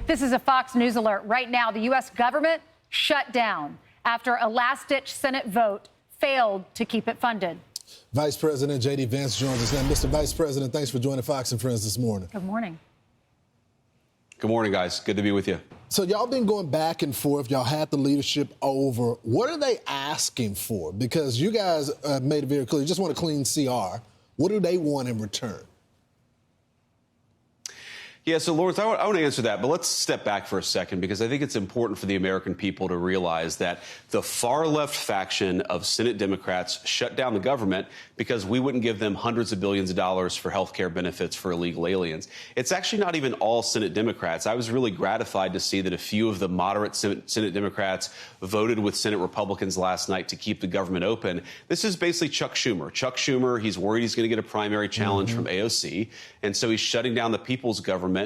This is a Fox News alert. Right now, the U.S. government shut down after a last-ditch Senate vote failed to keep it funded. Vice President JD Vance joins us now. Mr. Vice President, thanks for joining Fox and Friends this morning. Good morning. Good morning, guys. Good to be with you. So y'all been going back and forth. Y'all had the leadership over. What are they asking for? Because you guys made it very clear. You just want a clean CR. What do they want in return? Yeah, so Lawrence, I want to answer that, but let's step back for a second because I think it's important for the American people to realize that the far left faction of Senate Democrats shut down the government because we wouldn't give them hundreds of billions of dollars for health care benefits for illegal aliens. It's actually not even all Senate Democrats. I was really gratified to see that a few of the moderate Senate Democrats voted with Senate Republicans last night to keep the government open. This is basically Chuck Schumer. Chuck Schumer, he's worried he's going to get a primary challenge from AOC, and so he's shutting down the people's government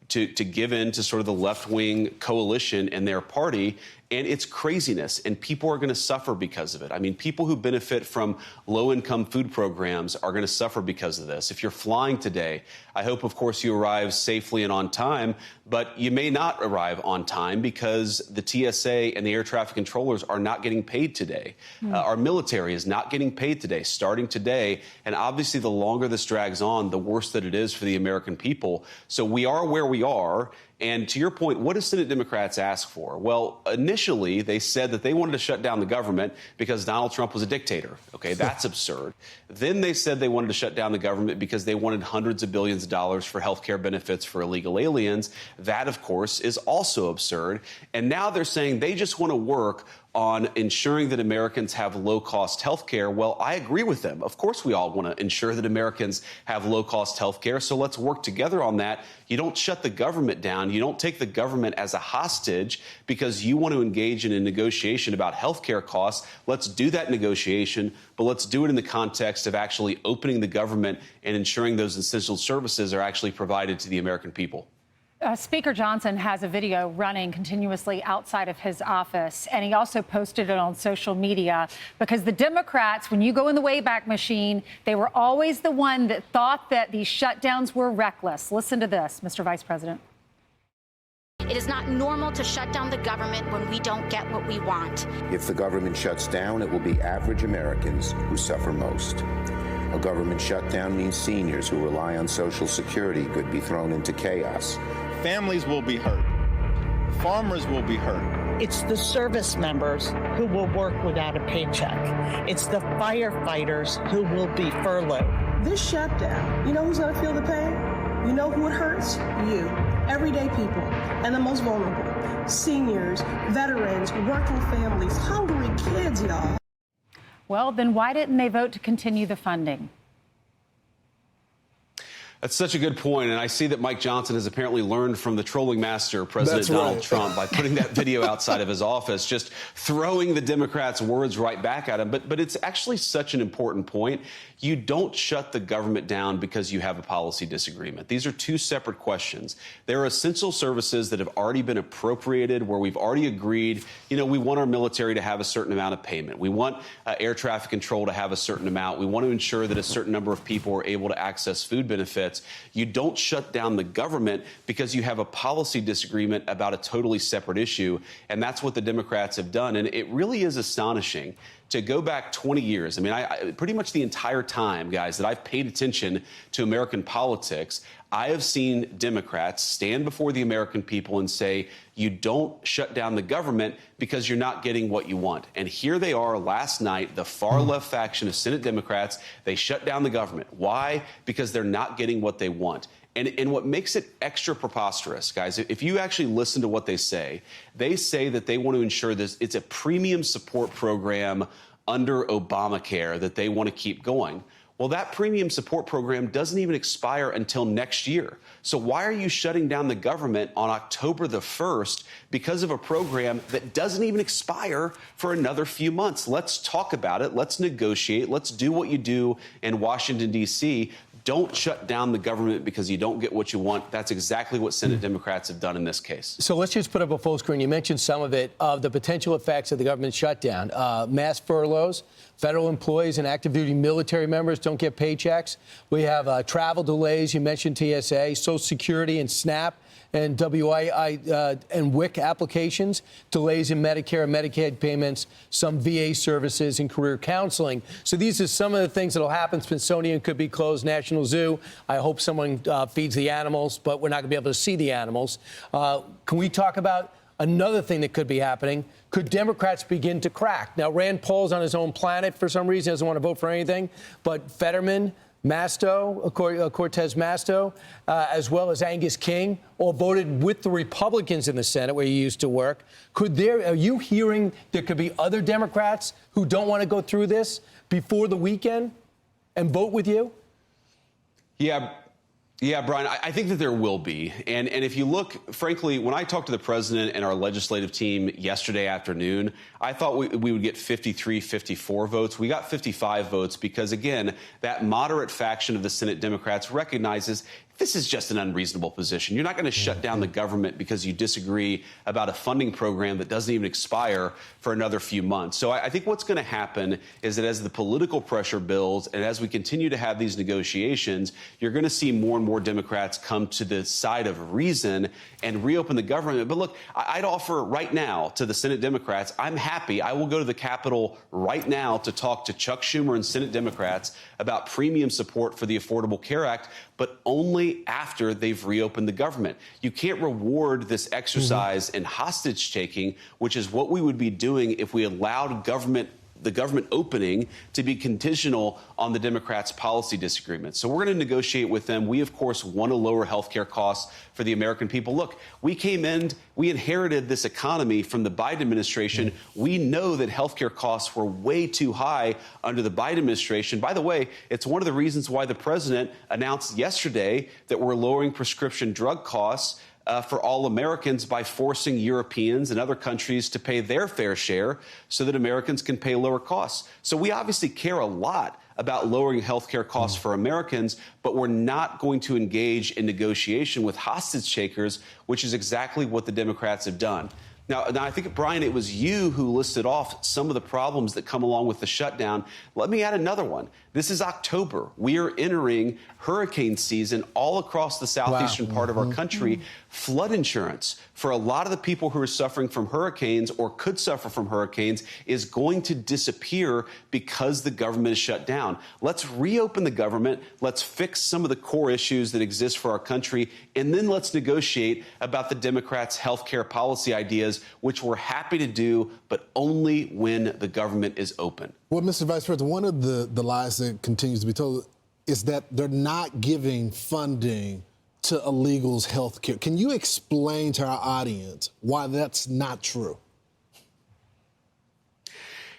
to give in to sort of the left-wing coalition and their party. And it's craziness, and people are going to suffer because of it. I mean, people who benefit from low-income food programs are going to suffer because of this. If you're flying today, I hope, of course, you arrive safely and on time, but you may not arrive on time because the TSA and the air traffic controllers are not getting paid today. Our military is not getting paid today, starting today. And obviously, the longer this drags on, the worse that it is for the American people. So we are where we are. And to your point, what do Senate Democrats ask for? Well, initially, they said that they wanted to shut down the government because Donald Trump was a dictator. OK, that's absurd. Then they said they wanted to shut down the government because they wanted hundreds of billions of dollars for health care benefits for illegal aliens. That, of course, is also absurd. And now they're saying they just want to work on ensuring that Americans have low-cost health care. Well, I agree with them. Of course, we all want to ensure that Americans have low-cost health care, so let's work together on that. You don't shut the government down. You don't take the government as a hostage because you want to engage in a negotiation about health care costs. Let's do that negotiation, but let's do it in the context of actually opening the government and ensuring those essential services are actually provided to the American people. Speaker Johnson has a video running continuously outside of his office, and he also posted it on social media because the Democrats, when you go in the Wayback Machine, they were always the one that thought that these shutdowns were reckless. Listen to this, Mr. Vice President. It is not normal to shut down the government when we don't get what we want. If the government shuts down, it will be average Americans who suffer most. A government shutdown means seniors who rely on Social Security could be thrown into chaos. Families will be hurt. Farmers will be hurt. It's the service members who will work without a paycheck. It's the firefighters who will be furloughed. This shutdown, you know who's going to feel the pain? You know who it hurts? You. Everyday people and the most vulnerable. Seniors, veterans, working families, hungry kids, y'all. Well, then why didn't they vote to continue the funding? That's such a good point, and I see that Mike Johnson has apparently learned from the trolling master, President Donald Trump, by putting that video outside of his office, just throwing the Democrats' words right back at him. But it's actually such an important point. You don't shut the government down because you have a policy disagreement. These are two separate questions. There are essential services that have already been appropriated, where we've already agreed, you know, we want our military to have a certain amount of payment. We want air traffic control to have a certain amount. We want to ensure that a certain number of people are able to access food benefits. You don't shut down the government because you have a policy disagreement about a totally separate issue. And that's what the Democrats have done. And it really is astonishing to go back 20 years. I mean, I pretty much the entire time, guys, that I've paid attention to American politics, I have seen Democrats stand before the American people and say, you don't shut down the government because you're not getting what you want. And here they are last night, the far left faction of Senate Democrats, they shut down the government. Why? Because they're not getting what they want. And what makes it extra preposterous, guys, if you actually listen to what they say that they want to ensure this, it's a premium support program under Obamacare that they want to keep going. Well, that premium support program doesn't even expire until next year. So why are you shutting down the government on October the 1st because of a program that doesn't even expire for another few months? Let's talk about it. Let's negotiate. Let's do what you do in Washington, D.C. Don't shut down the government because you don't get what you want. That's exactly what Senate Democrats have done in this case. So let's just put up a full screen. You mentioned some of it, of the potential effects of the government shutdown. Mass furloughs, federal employees and active duty military members don't get paychecks. We have travel delays. You mentioned TSA, Social Security and SNAP and WI and WIC applications, delays in Medicare and Medicaid payments, some VA services, and career counseling. So these are some of the things that will happen. Smithsonian could be closed, National Zoo. I hope someone feeds the animals, but we're not going to be able to see the animals. Can we talk about another thing that could be happening? Could Democrats begin to crack? Now, Rand Paul's on his own planet for some reason, doesn't want to vote for anything, but Fetterman, Masto, Cortez Masto, as well as Angus King, all voted with the Republicans in the Senate, where you used to work. Are you hearing there could be other Democrats who don't want to go through this before the weekend and vote with you? Yeah, Brian, I think that there will be. And if you look, frankly, when I talked to the president and our legislative team yesterday afternoon, I thought we would get 53, 54 votes. We got 55 votes because, again, that moderate faction of the Senate Democrats recognizes this is just an unreasonable position. You're not going to shut down the government because you disagree about a funding program that doesn't even expire for another few months. So I think what's going to happen is that as the political pressure builds and as we continue to have these negotiations, you're going to see more and more Democrats come to the side of reason and reopen the government. But look, I'd offer right now to the Senate Democrats, I'm happy. I will go to the Capitol right now to talk to Chuck Schumer and Senate Democrats about premium support for the Affordable Care Act, but only after they've reopened the government. You can't reward this exercise in hostage taking, which is what we would be doing if we allowed the government opening to be conditional on the Democrats' policy disagreements. So we're going to negotiate with them. We, of course, want to lower health care costs for the American people. Look, we inherited this economy from the Biden administration. We know that health care costs were way too high under the Biden administration. By the way, it's one of the reasons why the president announced yesterday that we're lowering prescription drug costs for all Americans by forcing Europeans and other countries to pay their fair share so that Americans can pay lower costs. So we obviously care a lot about lowering health care costs for Americans, but we're not going to engage in negotiation with hostage takers, which is exactly what the Democrats have done. Now, I think, Brian, it was you who listed off some of the problems that come along with the shutdown. Let me add another one. This is October. We are entering hurricane season all across the southeastern part of our country. Flood insurance for a lot of the people who are suffering from hurricanes or could suffer from hurricanes is going to disappear because the government is shut down. Let's reopen the government. Let's fix some of the core issues that exist for our country. And then let's negotiate about the Democrats' health care policy ideas, which we're happy to do, but only when the government is open. Well, Mr. Vice President, one of the lies that continues to be told is that they're not giving funding to illegals' health care. Can you explain to our audience why that's not true?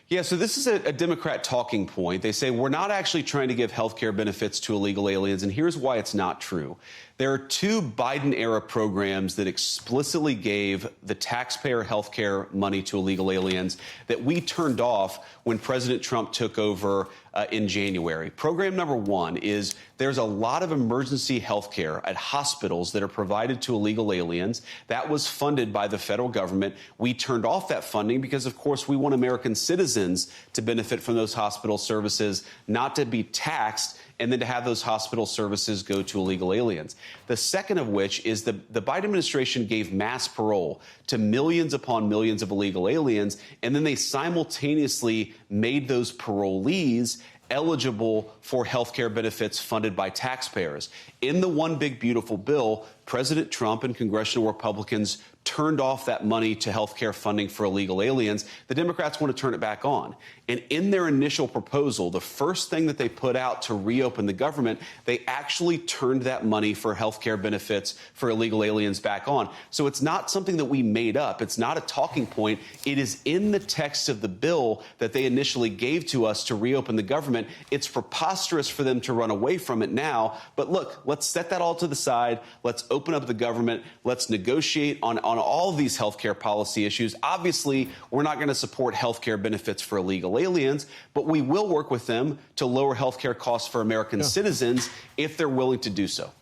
Yeah, so this is a Democrat talking point. They say we're not actually trying to give health care benefits to illegal aliens, and here's why it's not true. There are two Biden-era programs that explicitly gave the taxpayer health care money to illegal aliens that we turned off when President Trump took over in January. Program number one is there's a lot of emergency health care at hospitals that are provided to illegal aliens. That was funded by the federal government. We turned off that funding because, of course, we want American citizens to benefit from those hospital services, not to be taxed and then to have those hospital services go to illegal aliens. The second of which is the Biden administration gave mass parole to millions upon millions of illegal aliens, and then they simultaneously made those parolees eligible for health care benefits funded by taxpayers. In the One Big Beautiful Bill, President Trump and congressional Republicans turned off that money to health care funding for illegal aliens. The Democrats want to turn it back on. And in their initial proposal, the first thing that they put out to reopen the government, they actually turned that money for health care benefits for illegal aliens back on. So it's not something that we made up. It's not a talking point. It is in the text of the bill that they initially gave to us to reopen the government. It's preposterous for them to run away from it now. But look, let's set that all to the side. Let's open up the government. Let's negotiate on all of these health care policy issues. Obviously, we're not going to support health care benefits for illegal aliens, but we will work with them to lower health care costs for American citizens if they're willing to do so.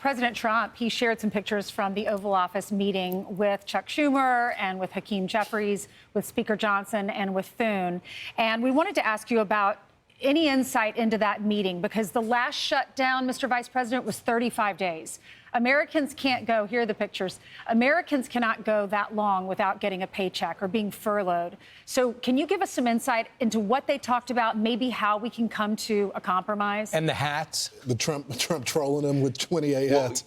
President Trump, he shared some pictures from the Oval Office meeting with Chuck Schumer and with Hakeem Jeffries, with Speaker Johnson and with Thune. And we wanted to ask you about any insight into that meeting, because the last shutdown, Mr. Vice President, was 35 days. Americans can't go, here are the pictures. Americans cannot go that long without getting a paycheck or being furloughed. So can you give us some insight into what they talked about, maybe how we can come to a compromise? And the hats? The Trump trolling them with 28 hats.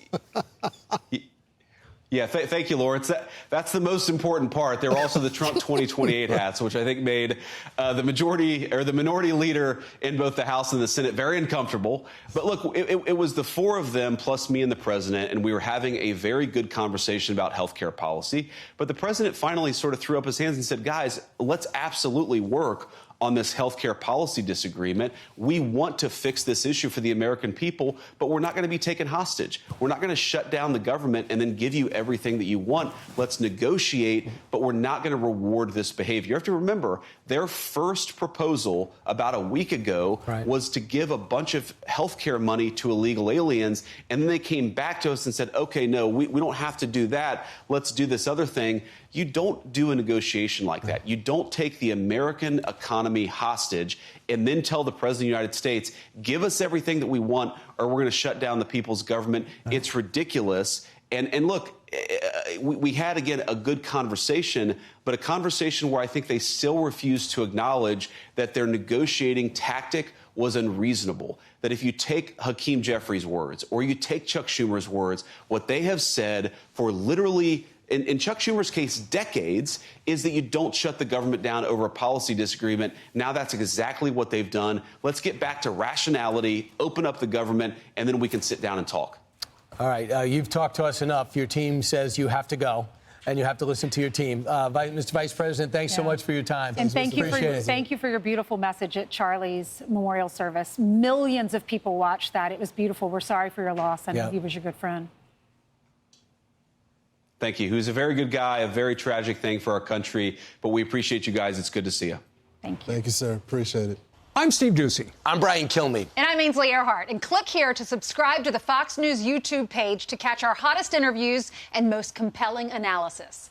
Yeah, thank you, Lawrence. That's the most important part. They're also the Trump 2028 hats, which I think made the minority leader in both the House and the Senate very uncomfortable. But look, it was the four of them plus me and the president, and we were having a very good conversation about health care policy. But the president finally sort of threw up his hands and said, guys, let's absolutely work on this health care policy disagreement. We want to fix this issue for the American people, but we're not going to be taken hostage. We're not going to shut down the government and then give you everything that you want. Let's negotiate, but we're not going to reward this behavior. You have to remember, their first proposal about a week ago was to give a bunch of health care money to illegal aliens, and then they came back to us and said, okay, no, we don't have to do that. Let's do this other thing. You don't do a negotiation like that. You don't take the American economy hostage and then tell the President of the United States, give us everything that we want or we're going to shut down the people's government. It's ridiculous. And look, we had, again, a good conversation, but a conversation where I think they still refuse to acknowledge that their negotiating tactic was unreasonable. That if you take Hakeem Jeffries' words or you take Chuck Schumer's words, what they have said for literally, in Chuck Schumer's case, decades, is that you don't shut the government down over a policy disagreement. Now that's exactly what they've done. Let's get back to rationality, open up the government, and then we can sit down and talk. All right. You've talked to us enough. Your team says you have to go, and you have to listen to your team. Mr. Vice President, thanks so much for your time. And thank you for your beautiful message at Charlie's memorial service. Millions of people watched that. It was beautiful. We're sorry for your loss. I know he was your good friend. Thank you. He was a very good guy, a very tragic thing for our country, but we appreciate you guys. It's good to see you. Thank you. Thank you, sir. Appreciate it. I'm Steve Doocy. I'm Brian Kilmeade. And I'm Ainsley Earhart. And click here to subscribe to the Fox News YouTube page to catch our hottest interviews and most compelling analysis.